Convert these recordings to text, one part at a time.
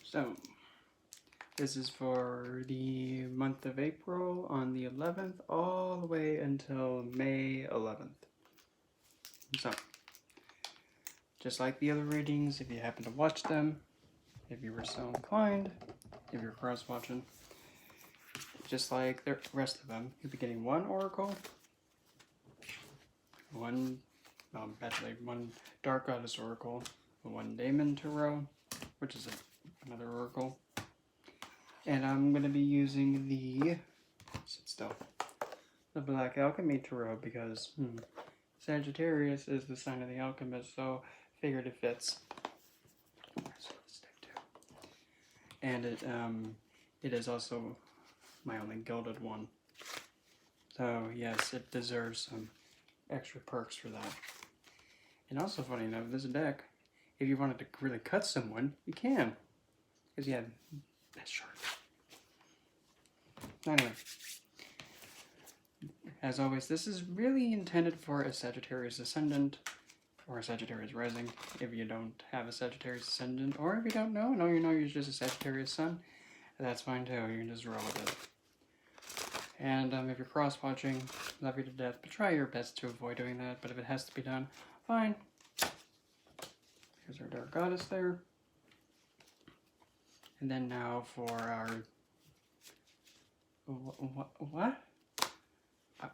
So, this is for the month of April on the 11th all the way until May 11th. So, just like the other readings, if you happen to watch them, if you were so inclined, if you're cross-watching, just like the rest of them, you'll be getting one oracle, one Dark Goddess oracle, one Daemon Tarot, which is another oracle, and I'm going to be using the Black Alchemy Tarot because Sagittarius is the sign of the alchemist, so figured it fits. And it is also my only gilded one. So yes, it deserves some extra perks for that. And also, funny enough, this deck, if you wanted to really cut someone, you can. Because you have that short. Anyway, as always, this is really intended for a Sagittarius Ascendant or a Sagittarius Rising. If you don't have a Sagittarius Ascendant, or if you don't know, you know you're just a Sagittarius Sun, that's fine too. You can just roll with it. And if you're cross-watching, love you to death, but try your best to avoid doing that. But if it has to be done, fine. Here's our Dark Goddess there. And then now for our... What?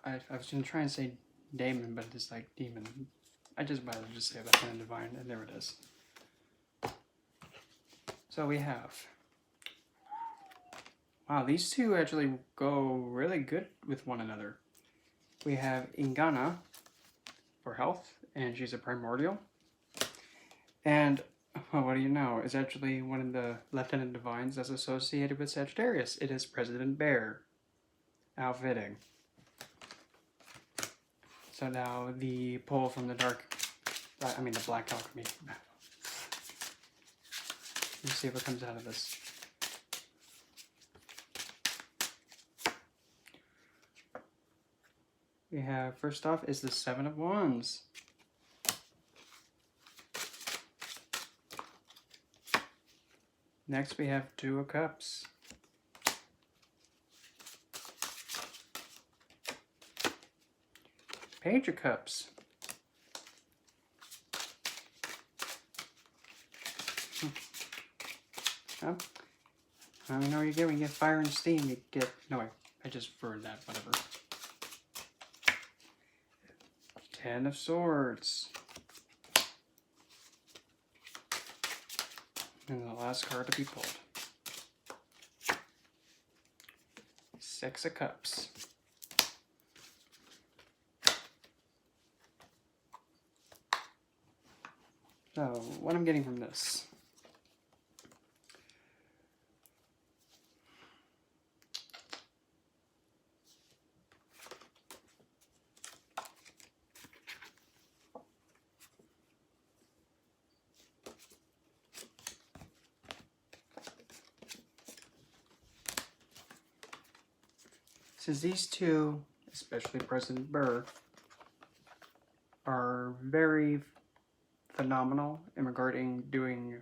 I was going to try and say Daemon, but it's like Demon. I just rather just say that and Divine, and there it is. So we have... Wow, these two actually go really good with one another. We have Ingana for health, and she's a primordial. And, what do you know, is actually one of the Lieutenant Divines that's associated with Sagittarius. It is President Bear. How fitting. So now the pull from the the Black Alchemy. Let's see what comes out of this. We have, first off, is the Seven of Wands. Next we have Two of Cups. Page of Cups. I know you get when you get fire and steam, you get... No, I just ruined that, whatever. Ten of Swords. And the last card to be pulled. Six of Cups. So, what I'm getting from this. Since these two, especially President Burr, are very phenomenal in regarding doing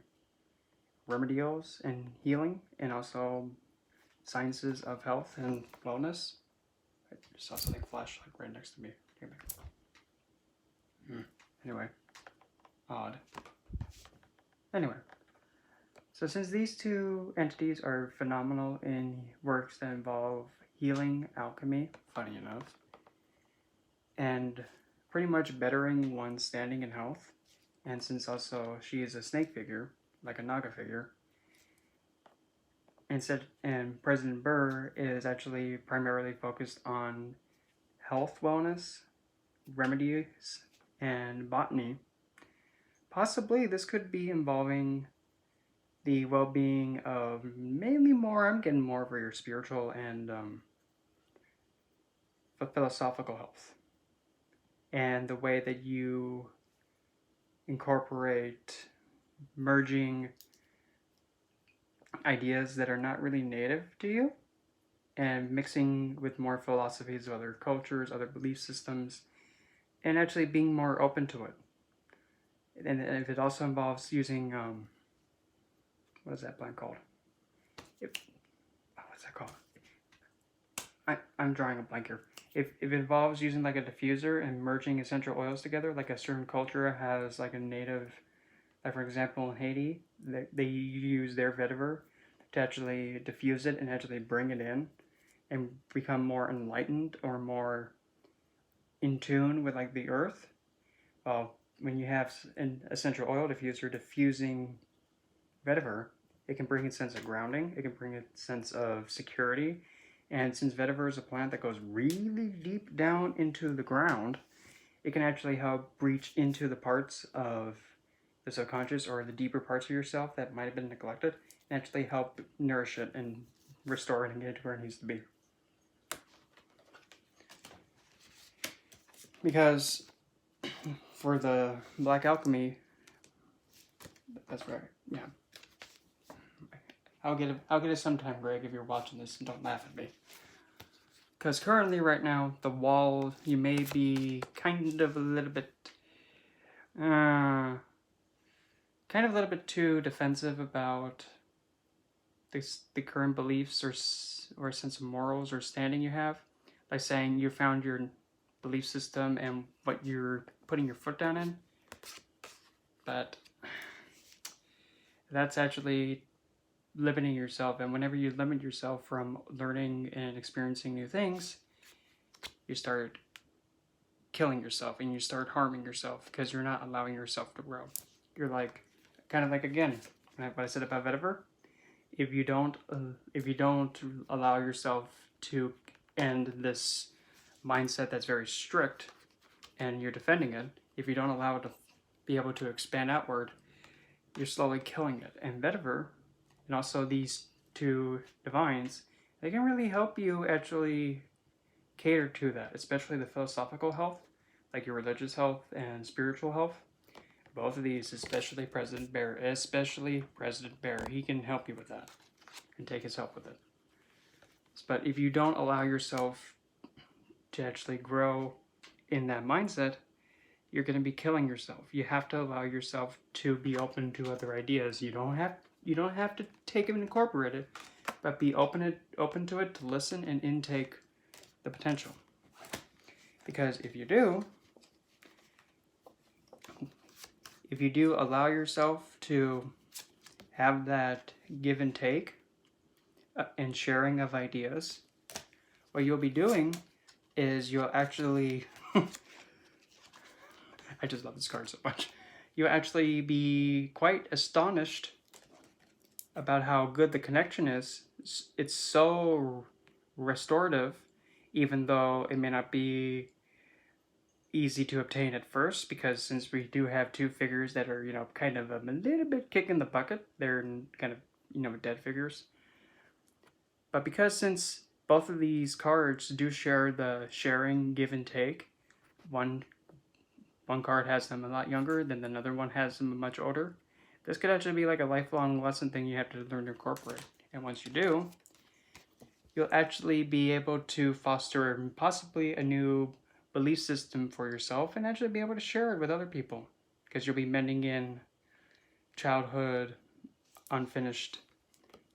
remedials and healing, and also sciences of health and wellness. I just saw something flash like right next to me. Anyway, odd. Anyway, so since these two entities are phenomenal in works that involve healing, alchemy, funny enough, and pretty much bettering one's standing in health, and since also she is a snake figure, like a Naga figure, and President Burr is actually primarily focused on health, wellness, remedies, and botany. Possibly this could be involving the well-being of mainly I'm getting more for your spiritual and philosophical health. And the way that you incorporate merging ideas that are not really native to you and mixing with more philosophies of other cultures, other belief systems, and actually being more open to it. And if it also involves using what is that plant called? What's that called? I'm drawing a blank here. If it involves using like a diffuser and merging essential oils together, like a certain culture has like a native, like for example in Haiti, they use their vetiver to actually diffuse it and actually bring it in and become more enlightened or more in tune with like the earth. Well, when you have an essential oil diffuser diffusing vetiver, it can bring a sense of grounding, it can bring a sense of security. And since vetiver is a plant that goes really deep down into the ground, it can actually help reach into the parts of the subconscious or the deeper parts of yourself that might have been neglected and actually help nourish it and restore it and get it to where it needs to be. Because for the black alchemy, that's right, yeah. I'll get it sometime, Greg, if you're watching this, and don't laugh at me. Because currently, right now, the wall, you may be kind of a little bit too defensive about the current beliefs or sense of morals or standing you have, by saying you found your belief system and what you're putting your foot down in. But that's actually limiting yourself, and whenever you limit yourself from learning and experiencing new things, you start killing yourself and you start harming yourself because you're not allowing yourself to grow. You're like, kind of like, again, what I said about vetiver. If you don't allow yourself to end this mindset that's very strict and you're defending it, if you don't allow it to be able to expand outward, you're slowly killing it. And vetiver, and also these two divines, they can really help you actually cater to that, especially the philosophical health, like your religious health and spiritual health. Both of these, especially President Bear, he can help you with that and take his help with it. But if you don't allow yourself to actually grow in that mindset, you're going to be killing yourself. You have to allow yourself to be open to other ideas. You don't have to take them and incorporate it, but be open to it, to listen and intake the potential. Because if you do allow yourself to have that give and take and sharing of ideas, what you'll be doing is you'll actually I just love this card so much. You'll actually be quite astonished about how good the connection is. It's so restorative, even though it may not be easy to obtain at first, because since we do have two figures that are, kind of a little bit kicking the bucket, they're kind of, dead figures. But since both of these cards do share the sharing, give and take, one card has them a lot younger, then another one has them much older. This could actually be like a lifelong lesson thing you have to learn to incorporate. And once you do, you'll actually be able to foster possibly a new belief system for yourself and actually be able to share it with other people, because you'll be mending in childhood unfinished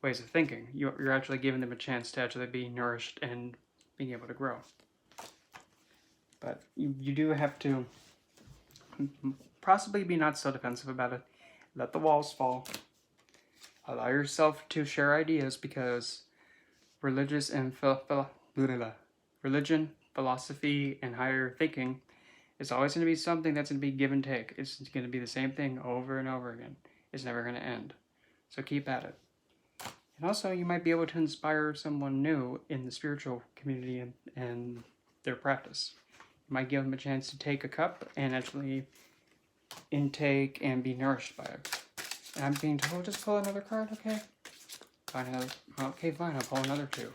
ways of thinking. You're actually giving them a chance to actually be nourished and being able to grow. But you do have to possibly be not so defensive about it. Let the walls fall. Allow yourself to share ideas, because religion, philosophy, and higher thinking is always going to be something that's going to be give and take. It's going to be the same thing over and over again. It's never going to end. So keep at it. And also, you might be able to inspire someone new in the spiritual community and their practice. You might give them a chance to take a cup and actually intake and be nourished by it. And I'm being told, just pull another card, okay? Okay, fine, I'll pull another two.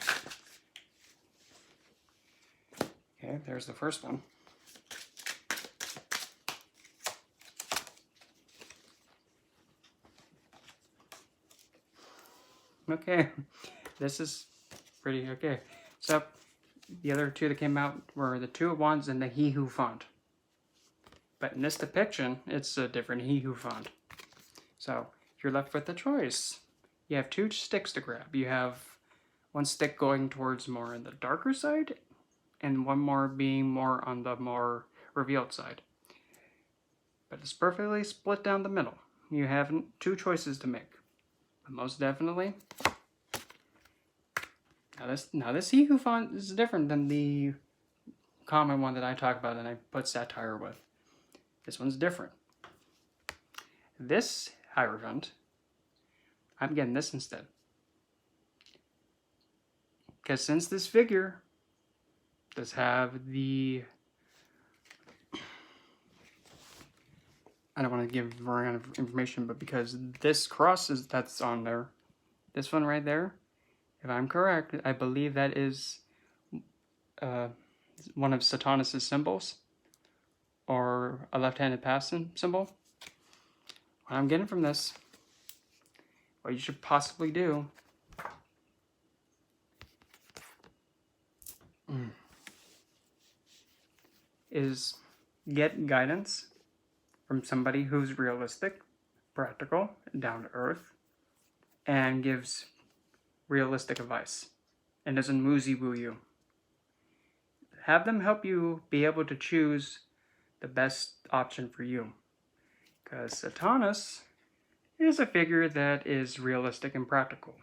Okay, there's the first one. Okay, this is pretty okay. So, the other two that came out were the Two of Wands and the He Who font. But in this depiction, it's a different He Who font. So, you're left with a choice. you have two sticks to grab. You have one stick going towards more in the darker side, and one more being more on the more revealed side. But it's perfectly split down the middle. You have two choices to make. But most definitely, now this Hiku font is different than the common one that I talk about and I put satire with. This one's different. This Hierophant, I'm getting this instead. Because since this figure does have the... I don't want to give wrong kind of information, but because this cross that's on there, this one right there, if I'm correct, I believe that is one of Satanas' symbols, or a left-handed pass symbol. What I'm getting from this, what you should possibly do, is get guidance from somebody who's realistic, practical, down to earth, and gives realistic advice and doesn't woozy-woo you. Have them help you be able to choose the best option for you. Because Satanas is a figure that is realistic and practical.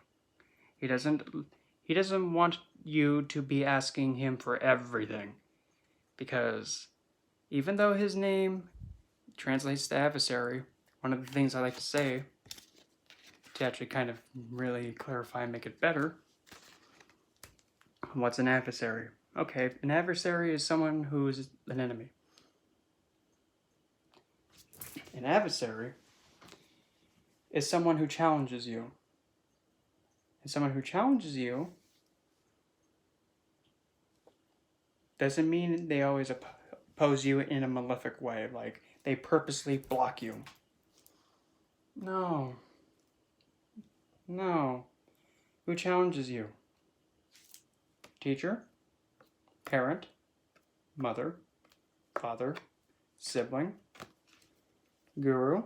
He doesn't want you to be asking him for everything. Because even though his name translates to adversary, one of the things I like to say, to actually kind of really clarify and make it better, what's an adversary? Okay, an adversary is someone who is an enemy. An adversary is someone who challenges you. And someone who challenges you doesn't mean they always oppose you in a malefic way, like they purposely block you. No. No. Who challenges you? Teacher, parent, mother, father, sibling, guru,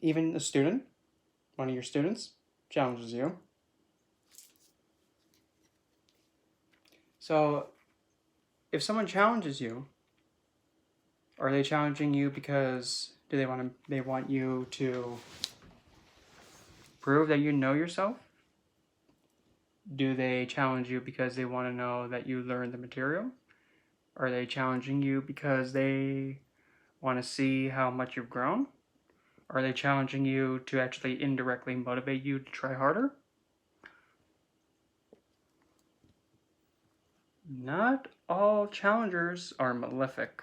even a student, one of your students, challenges you. So, if someone challenges you, are they challenging you because they want you to prove that you know yourself? Do they challenge you because they want to know that you learned the material? Are they challenging you because they want to see how much you've grown? Are they challenging you to actually indirectly motivate you to try harder? Not all challengers are malefic.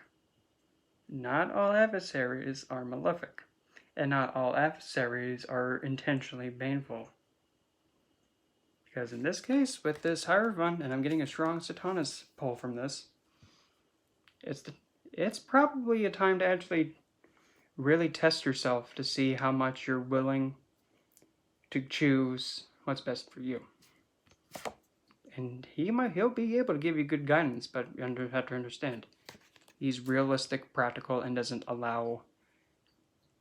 Not all adversaries are malefic. And not all adversaries are intentionally baneful. Because in this case, with this Hierophant, and I'm getting a strong Satanas pull from this, it's probably a time to actually really test yourself to see how much you're willing to choose what's best for you. And he'll be able to give you good guidance, but you have to understand, he's realistic, practical, and doesn't allow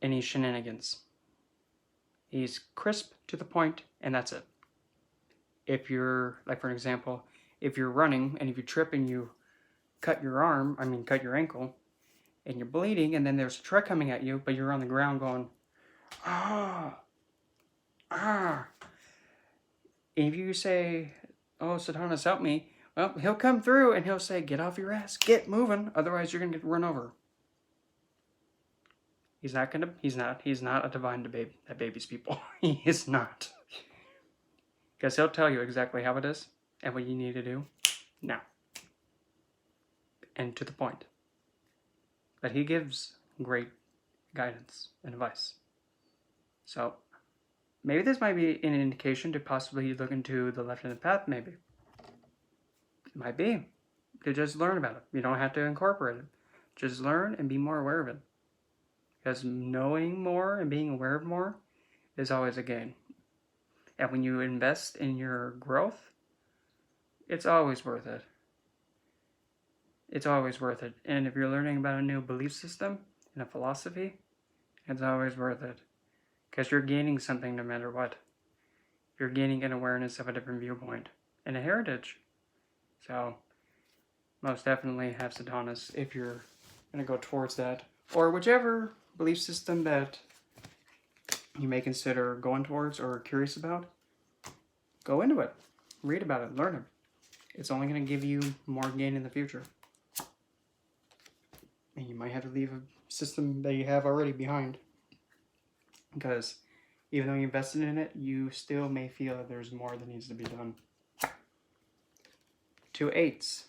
any shenanigans. He's crisp to the point, and that's it. If you're, like for example, if you're running and if you trip and you cut your ankle, and you're bleeding, and then there's a truck coming at you, but you're on the ground going, ah. If you say, oh, Satanas, help me, well, he'll come through and he'll say, get off your ass, get moving, otherwise you're going to get run over. He's not a divine that babies people. He is not. Because he'll tell you exactly how it is and what you need to do now. And to the point. But he gives great guidance and advice. So, maybe this might be an indication to possibly look into the left-handed path, maybe. It might be. To just learn about it. You don't have to incorporate it. Just learn and be more aware of it. Because knowing more and being aware of more is always a gain. And when you invest in your growth, it's always worth it. It's always worth it. And if you're learning about a new belief system and a philosophy, it's always worth it. Because you're gaining something no matter what. You're gaining an awareness of a different viewpoint and a heritage. So, most definitely have Satanas if you're going to go towards that. Or whichever belief system that you may consider going towards or curious about. Go into it. Read about it. Learn it. It's only going to give you more gain in the future. And you might have to leave a system that you have already behind. Because even though you invested in it, you still may feel that there's more that needs to be done. 2 8s.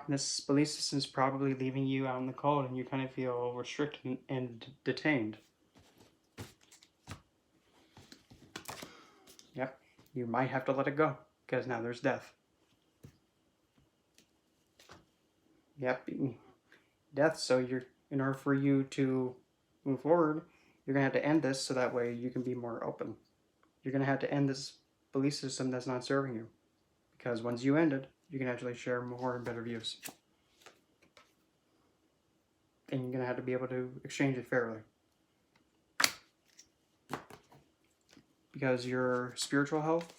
This belief system is probably leaving you out in the cold and you kind of feel restricted and detained. Yep, you might have to let it go because now there's death. Yep, death. So in order for you to move forward, you're going to have to end this so that way you can be more open. You're going to have to end this belief system that's not serving you. Because once you end it, you can actually share more and better views. And you're going to have to be able to exchange it fairly. Because your spiritual health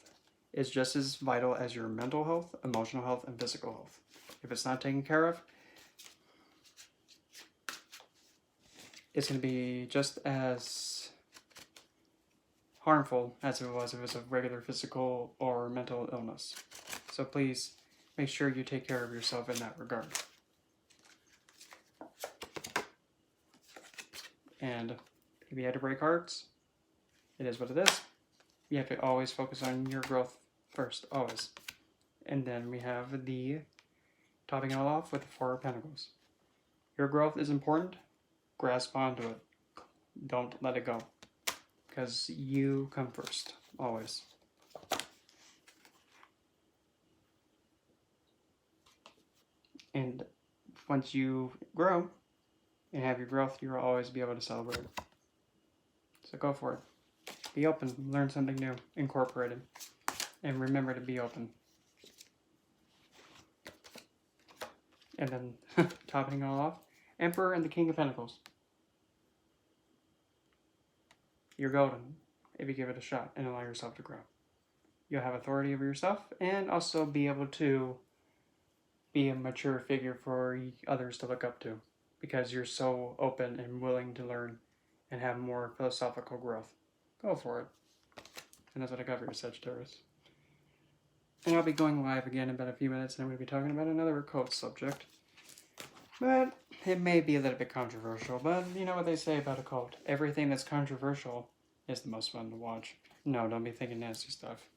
is just as vital as your mental health, emotional health, and physical health. If it's not taken care of, it's going to be just as harmful as if it was a regular physical or mental illness. So please make sure you take care of yourself in that regard. And if you had to break hearts, it is what it is. You have to always focus on your growth first, always. And then we have the topping it all off with the 4 of Pentacles. Your growth is important. Grasp onto it. Don't let it go. Because you come first, always. And once you grow and have your growth, you'll always be able to celebrate. So go for it. Be open. Learn something new. Incorporate it. And remember to be open. And then, topping it all off, Emperor and the King of Pentacles. You're golden if you give it a shot and allow yourself to grow. You'll have authority over yourself and also be able to be a mature figure for others to look up to because you're so open and willing to learn and have more philosophical growth. Go for it. And that's what I got for you, Sagittarius. And I'll be going live again in about a few minutes and I'm going to be talking about another occult subject. But it may be a little bit controversial, but you know what they say about occult. Everything that's controversial is the most fun to watch. No, don't be thinking nasty stuff.